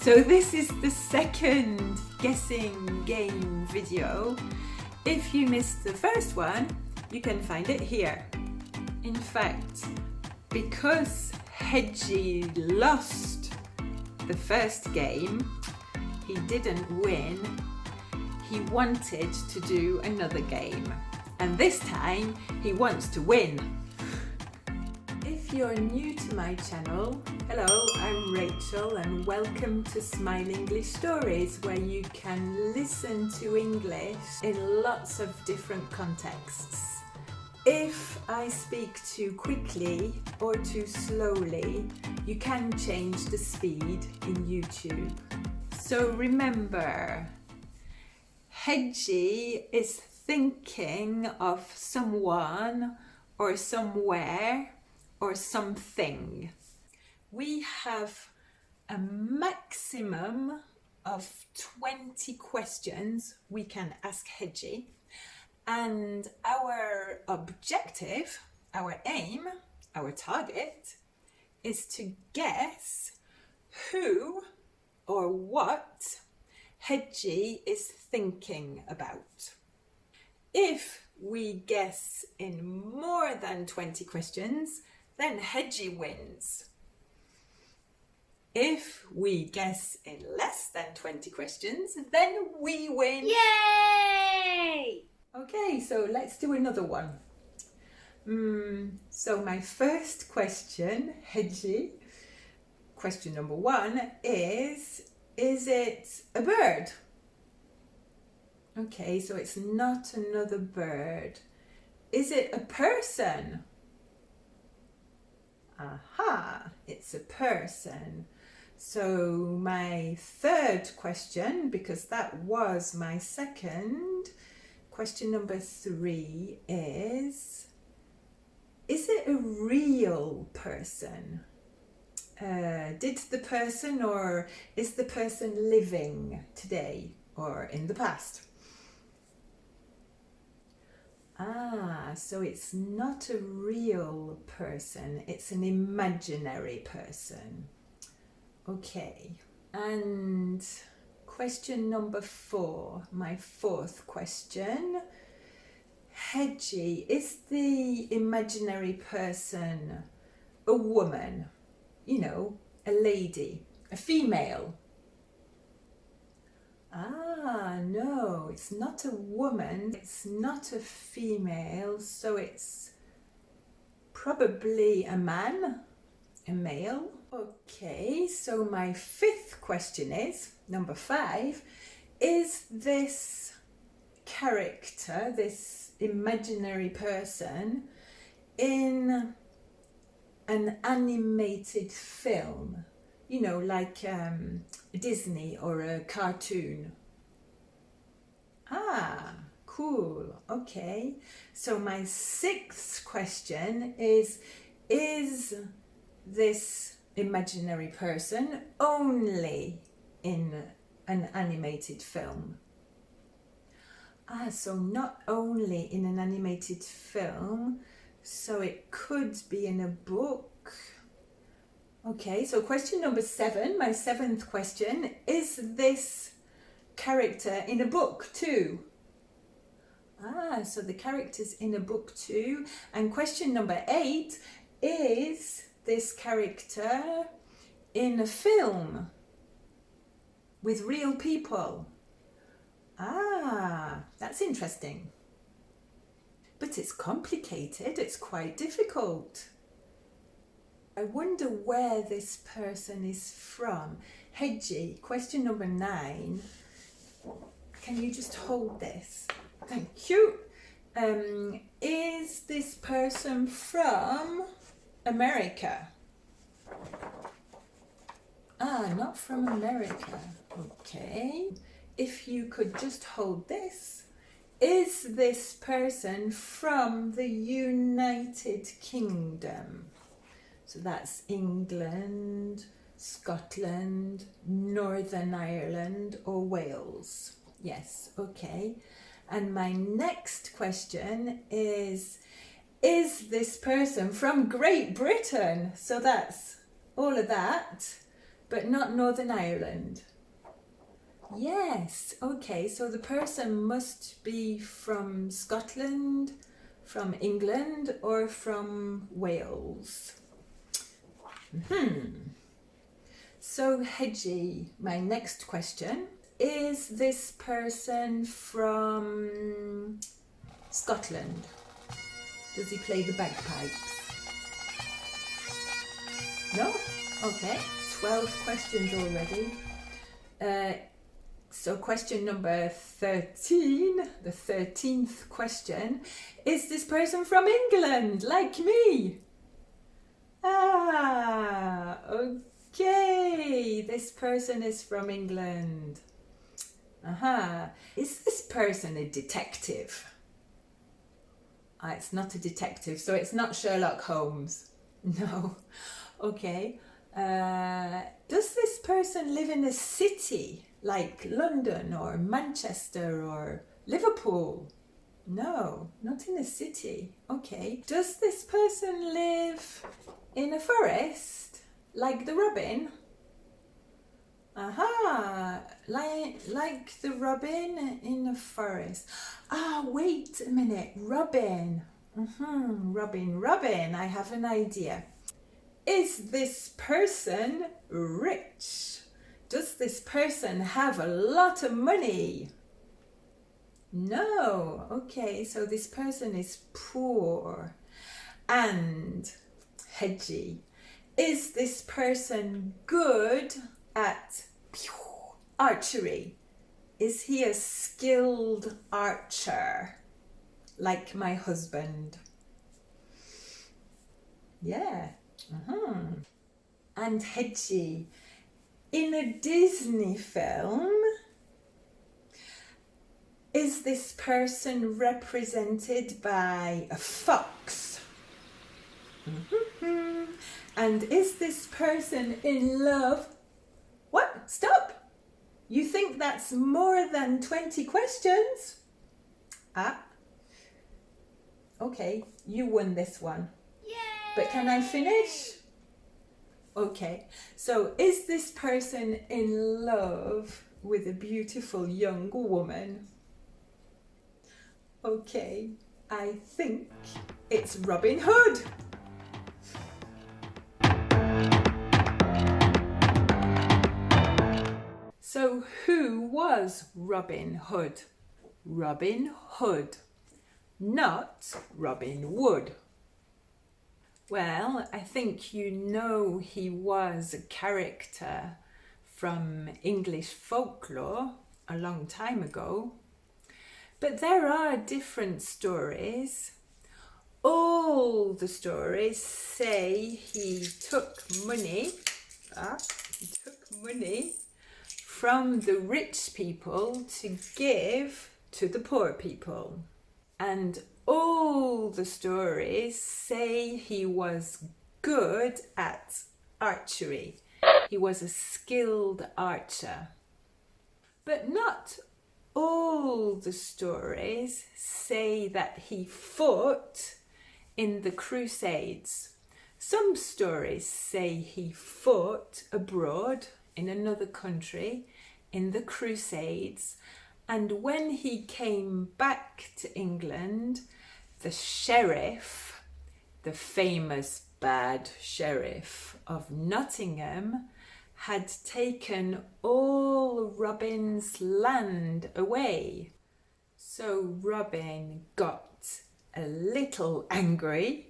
So this is the second guessing game video. If you missed the first one, you can find it here. In fact, because Hedgie lost the first game, he didn't win. He wanted to do another game, and this time he wants to win. If you're new to my channel, hello, I'm Rachel and welcome to Smile English Stories, where you can listen to English in lots of different contexts. If I speak too quickly or too slowly, you can change the speed in YouTube. So remember, Hedgie is thinking of someone or somewhere or something. We have a maximum of 20 questions we can ask Hedgie, and our objective, our aim, our target is to guess who or what Hedgie is thinking about. If we guess in more than 20 questions, then Hedgie wins. If we guess in less than 20 questions, then we win. Yay! Okay, so let's do another one. So my first question, Hedgie, question number 1 is it a bird? Okay, so it's not another bird. Is it a person? Aha, it's a person. So my third question, because that was my second, question number 3 is it a real person? Did the person, or is the person living today or in the past? So it's not a real person, it's an imaginary person. Okay, and question number 4, my fourth question. Hedgie, is the imaginary person a woman? You know, a lady, a female? No, it's not a woman, it's not a female, so it's probably a man, a male. Okay, so my 5th question is, number 5, is this character, this imaginary person, in an animated film? You know, like Disney or a cartoon. Cool. Okay. So my 6th question is this imaginary person only in an animated film? So not only in an animated film, so it could be in a book. Okay, so question number 7, my 7th question, is this character in a book too? So the character's in a book too. And question number 8, is this character in a film with real people? That's interesting. But it's complicated, it's quite difficult. I wonder where this person is from. Hedgie, question number 9. Can you just hold this? Thank you. Is this person from America? Not from America. Okay. If you could just hold this. Is this person from the United Kingdom? So that's England, Scotland, Northern Ireland, or Wales. Yes, okay. And my next question is this person from Great Britain? So that's all of that. but not Northern Ireland. Yes, okay, so the person must be from Scotland, from England, or from Wales. So, Hedgie, my next question. Is this person from Scotland? Does he play the bagpipes? No? Okay, 12 questions already. So question number 13, the 13th question. Is this person from England, like me? Ah, okay, this person is from England. Is this person a detective? It's not a detective, so it's not Sherlock Holmes. No. Okay. Does this person live in a city like London or Manchester or Liverpool? No, not in a city. Okay. Does this person live in a forest like the robin? Like the robin in a forest. Wait a minute, robin. Robin, I have an idea. Is this person rich? Does this person have a lot of money? No. Okay, so this person is poor. And, Hedgie, is this person good at archery? Is he a skilled archer, like my husband? Yeah. And Hedgie, in a Disney film, is this person represented by a fox? And is this person in love? What? Stop! You think that's more than 20 questions? Okay, you won this one. Yay! But can I finish? Okay, so is this person in love with a beautiful young woman? Okay, I think it's Robin Hood. So who was Robin Hood? Robin Hood, not Robin Wood. Well, I think you know he was a character from English folklore a long time ago. But there are different stories. All the stories say he took money from the rich people to give to the poor people. And all the stories say he was good at archery. He was a skilled archer. But not all the stories say that he fought in the Crusades. Some stories say he fought abroad in another country in the Crusades, and when he came back to England, the sheriff, the famous bad sheriff of Nottingham, had taken all Robin's land away. So Robin got a little angry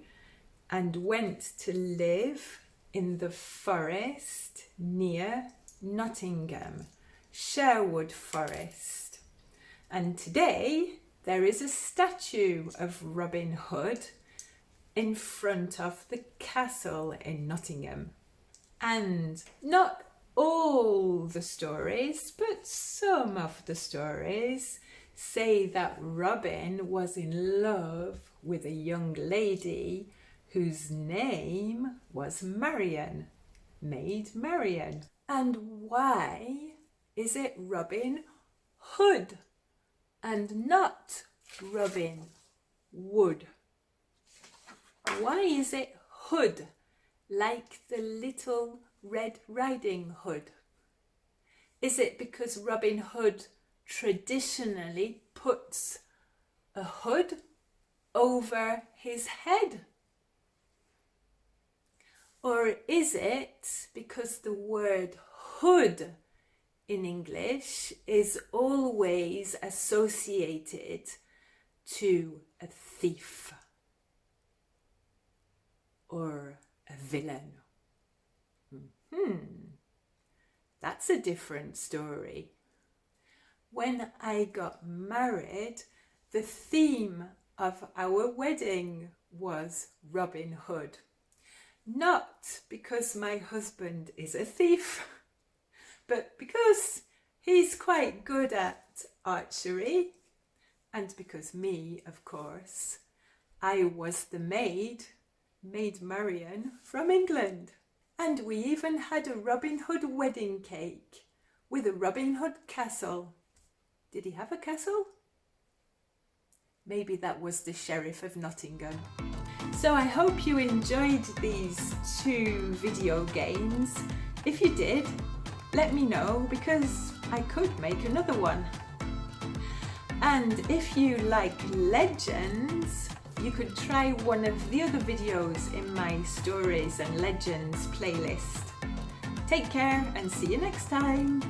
and went to live in the forest near Nottingham, Sherwood Forest. And today there is a statue of Robin Hood in front of the castle in Nottingham. And not all the stories, but some of the stories say that Robin was in love with a young lady whose name was Marian, Maid Marian. And why is it Robin Hood and not Robin Wood? Why is it Hood, like the little Red Riding Hood? Is it because Robin Hood traditionally puts a hood over his head? Or is it because the word hood in English is always associated to a thief or a villain? That's a different story. When I got married, the theme of our wedding was Robin Hood. Not because my husband is a thief, but because he's quite good at archery, and because me, of course, I was the maid Marian from England. And we even had a Robin Hood wedding cake with a Robin Hood castle. Did he have a castle? Maybe that was the Sheriff of Nottingham. So I hope you enjoyed these 2 video games. If you did, let me know, because I could make another one. And if you like legends, you could try one of the other videos in my Stories and Legends playlist. Take care and see you next time.